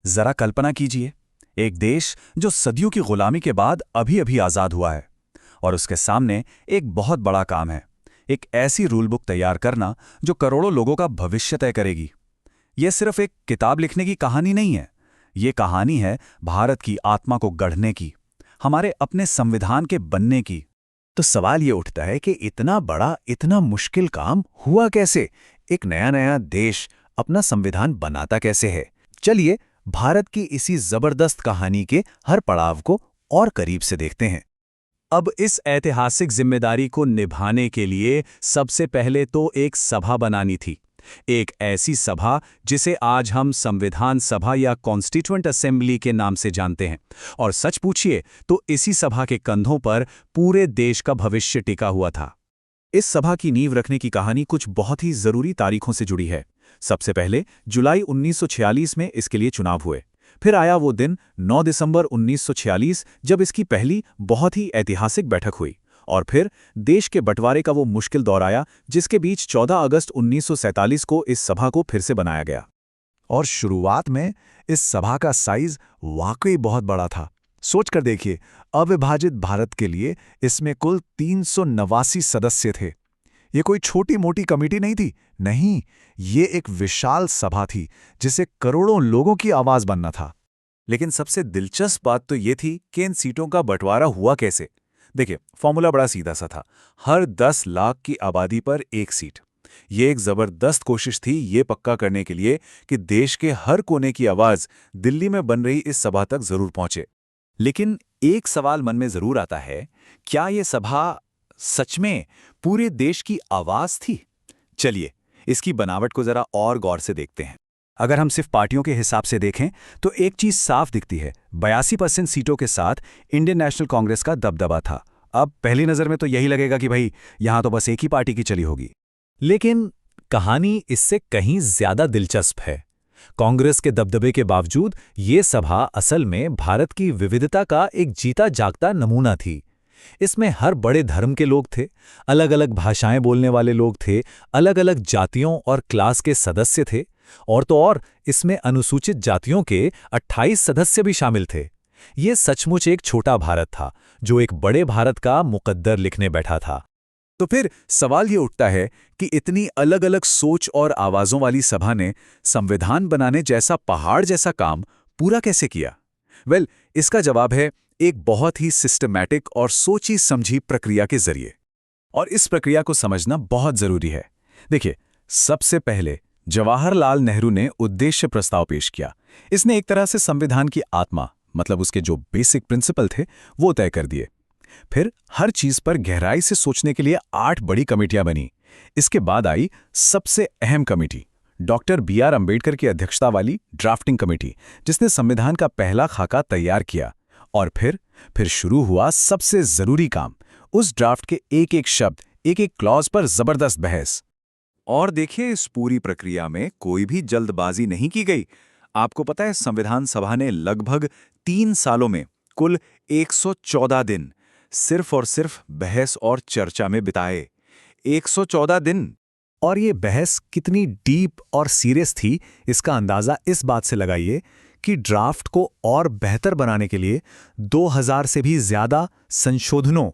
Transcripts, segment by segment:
जरा कल्पना कीजिए, एक देश जो सदियों की गुलामी के बाद अभी अभी आज़ाद हुआ है, और उसके सामने एक बहुत बड़ा काम है, एक ऐसी रूल बुक तैयार करना जो करोड़ों लोगों का भविष्य तय करेगी। ये सिर्फ एक किताब लिखने की कहानी नहीं है, ये कहानी है भारत की आत्मा को गढ़ने की, हमारे अपने संविधान के बनने की। तो सवाल ये उठता है कि इतना बड़ा, इतना मुश्किल काम हुआ कैसे? एक नया नया देश अपना संविधान बनाता कैसे है? चलिए भारत की इसी जबरदस्त कहानी के हर पड़ाव को और करीब से देखते हैं। अब इस ऐतिहासिक जिम्मेदारी को निभाने के लिए सबसे पहले तो एक सभा बनानी थी, एक ऐसी सभा जिसे आज हम संविधान सभा या कॉन्स्टिट्यूएंट असेंबली के नाम से जानते हैं। और सच पूछिए तो इसी सभा के कंधों पर पूरे देश का भविष्य टिका हुआ था। इस सभा की नींव रखने की कहानी कुछ बहुत ही जरूरी तारीखों से जुड़ी है। सबसे पहले जुलाई 1946 में इसके लिए चुनाव हुए। फिर आया वो दिन 9 दिसंबर 1946 जब इसकी पहली बहुत ही ऐतिहासिक बैठक हुई। और फिर देश के बंटवारे का वो मुश्किल दौर आया जिसके बीच 14 अगस्त 1947 को इस सभा को फिर से बनाया गया। और शुरुआत में इस सभा का साइज वाकई बहुत बड़ा था। सोच कर देखिए, अविभाजित भारत के लिए इसमें कुल 389 सदस्य थे। ये कोई छोटी मोटी कमेटी नहीं थी, नहीं, ये एक विशाल सभा थी जिसे करोड़ों लोगों की आवाज बनना था। लेकिन सबसे दिलचस्प बात तो ये थी कि इन सीटों का बंटवारा हुआ कैसे। देखिए, फॉर्मूला बड़ा सीधा सा था, हर 10 लाख की आबादी पर एक सीट। ये एक जबरदस्त कोशिश थी ये पक्का करने के लिए कि देश के हर कोने की आवाज दिल्ली में बन रही इस सभा तक जरूर पहुंचे। लेकिन एक सवाल मन में जरूर आता है, क्या ये सभा सच में पूरे देश की आवाज थी? चलिए इसकी बनावट को जरा और गौर से देखते हैं। अगर हम सिर्फ पार्टियों के हिसाब से देखें तो एक चीज साफ दिखती है, 82% सीटों के साथ इंडियन नेशनल कांग्रेस का दबदबा था। अब पहली नजर में तो यही लगेगा कि भाई यहां तो बस एक ही पार्टी की चली होगी। लेकिन कहानी इससे कहीं ज्यादा दिलचस्प है। कांग्रेस के दबदबे के बावजूद ये सभा असल में भारत की विविधता का एक जीता जागता नमूना थी। इसमें हर बड़े धर्म के लोग थे, अलग अलग भाषाएं बोलने वाले लोग थे, अलग अलग जातियों और क्लास के सदस्य थे, और तो और इसमें अनुसूचित जातियों के 28 सदस्य भी शामिल थे। ये सचमुच एक छोटा भारत था जो एक बड़े भारत का मुकद्दर लिखने बैठा था। तो फिर सवाल ये उठता है कि इतनी अलग अलग सोच और आवाजों वाली सभा ने संविधान बनाने जैसा पहाड़ जैसा काम पूरा कैसे किया? इसका जवाब है एक बहुत ही सिस्टमैटिक और सोची समझी प्रक्रिया के जरिए। और इस प्रक्रिया को समझना बहुत जरूरी है। देखिए, सबसे पहले जवाहरलाल नेहरू ने उद्देश्य प्रस्ताव पेश किया। इसने एक तरह से संविधान की आत्मा, मतलब उसके जो बेसिक प्रिंसिपल थे, वो तय कर दिए। फिर हर चीज पर गहराई से सोचने के लिए 8 बड़ी कमेटियां बनी। इसके बाद आई सबसे अहम कमेटी, डॉक्टर बी.आर. अंबेडकर की अध्यक्षता वाली ड्राफ्टिंग कमेटी, जिसने संविधान का पहला खाका तैयार किया। और फिर शुरू हुआ सबसे जरूरी काम, उस ड्राफ्ट के एक एक शब्द, एक एक क्लॉज पर जबरदस्त बहस। और देखिए, इस पूरी प्रक्रिया में कोई भी जल्दबाजी नहीं की गई। आपको पता है, संविधान सभा ने लगभग 3 सालों में कुल 114 दिन सिर्फ और सिर्फ बहस और चर्चा में बिताए। 114 दिन। और ये बहस कितनी डीप और सीरियस थी, इसका अंदाजा इस बात से लगाइए कि ड्राफ्ट को और बेहतर बनाने के लिए 2000 से भी ज्यादा संशोधनों,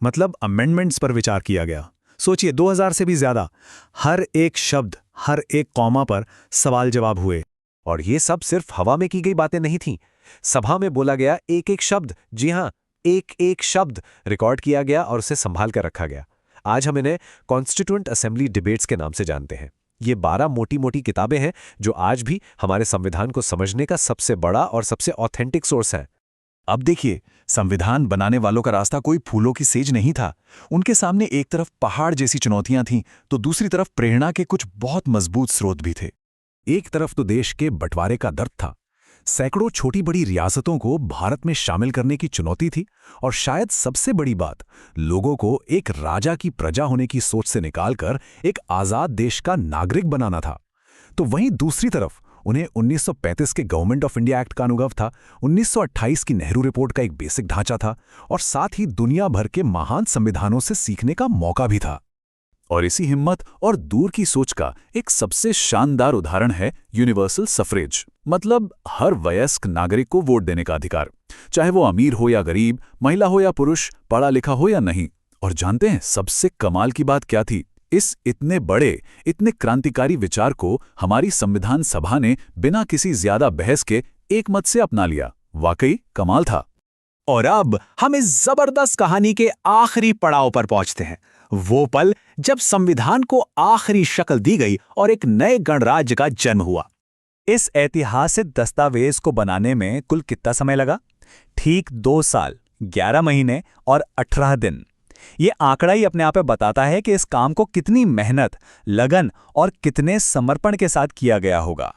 मतलब अमेंडमेंट्स पर विचार किया गया। सोचिए, 2000 से भी ज्यादा। हर एक शब्द, हर एक कॉमा पर सवाल जवाब हुए। और ये सब सिर्फ हवा में की गई बातें नहीं थीं। सभा में बोला गया एक एक शब्द, जी हां, एक एक शब्द रिकॉर्ड किया गया और उसे संभाल कर रखा गया। आज हम इन्हें कॉन्स्टिट्यूएंट असेंबली डिबेट्स के नाम से जानते हैं। ये 12 मोटी मोटी किताबें हैं जो आज भी हमारे संविधान को समझने का सबसे बड़ा और सबसे ऑथेंटिक सोर्स है। अब देखिए, संविधान बनाने वालों का रास्ता कोई फूलों की सेज नहीं था। उनके सामने एक तरफ पहाड़ जैसी चुनौतियां थीं, तो दूसरी तरफ प्रेरणा के कुछ बहुत मजबूत स्रोत भी थे। एक तरफ तो देश के बंटवारे का दर्द था, सैकड़ों छोटी बड़ी रियासतों को भारत में शामिल करने की चुनौती थी, और शायद सबसे बड़ी बात, लोगों को एक राजा की प्रजा होने की सोच से निकालकर एक आजाद देश का नागरिक बनाना था। तो वहीं दूसरी तरफ उन्हें 1935 के गवर्नमेंट ऑफ इंडिया एक्ट का अनुभव था, 1928 की नेहरू रिपोर्ट का एक बेसिक ढांचा था, और साथ ही दुनिया भर के महान संविधानों से सीखने का मौका भी था। और इसी हिम्मत और दूर की सोच का एक सबसे शानदार उदाहरण है यूनिवर्सल सफरेज, मतलब हर वयस्क नागरिक को वोट देने का अधिकार, चाहे वो अमीर हो या गरीब, महिला हो या पुरुष, पढ़ा लिखा हो या नहीं। और जानते हैं सबसे कमाल की बात क्या थी? इस इतने बड़े, इतने क्रांतिकारी विचार को हमारी संविधान सभा ने बिना किसी ज्यादा बहस के एक मत से अपना लिया। वाकई कमाल था। और अब हम इस जबरदस्त कहानी के आखिरी पड़ाव पर पहुंचते हैं, वो पल जब संविधान को आखिरी शक्ल दी गई और एक नए गणराज्य का जन्म हुआ। इस ऐतिहासिक दस्तावेज को बनाने में कुल कितना समय लगा? ठीक 2 साल, 11 महीने और 18 दिन। ये आंकड़ा ही अपने आप में बताता है कि इस काम को कितनी मेहनत, लगन और कितने समर्पण के साथ किया गया होगा।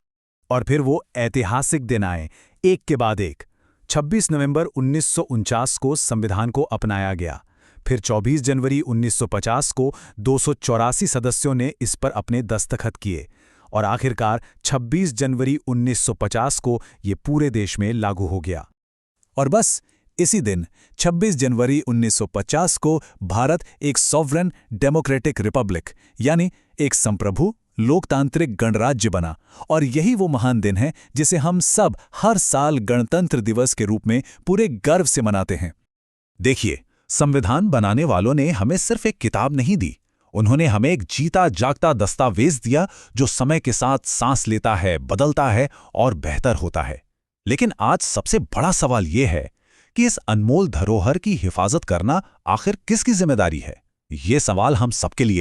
और फिर वो ऐतिहासिक दिन आए, एक के बाद एक। 26 नवंबर 1949 को संविधान को अपनाया गया। फिर 24 जनवरी 1950 को 284 सदस्यों ने इस पर अपने दस्तखत किए और आखिरकार 26 जनवरी 1950 को ये पूरे देश में लागू हो गया। और बस इसी दिन 26 जनवरी 1950 को भारत एक सॉवरेन डेमोक्रेटिक रिपब्लिक यानी एक संप्रभु लोकतांत्रिक गणराज्य बना। और यही वो महान दिन है जिसे हम सब हर साल गणतंत्र दिवस के रूप में पूरे गर्व से मनाते हैं। देखिए, संविधान बनाने वालों ने हमें सिर्फ एक किताब नहीं दी, उन्होंने हमें एक जीता जागता दस्तावेज दिया जो समय के साथ सांस लेता है, बदलता है और बेहतर होता है। लेकिन आज सबसे बड़ा सवाल यह है कि इस अनमोल धरोहर की हिफाजत करना आखिर किसकी जिम्मेदारी है? ये सवाल हम सबके लिए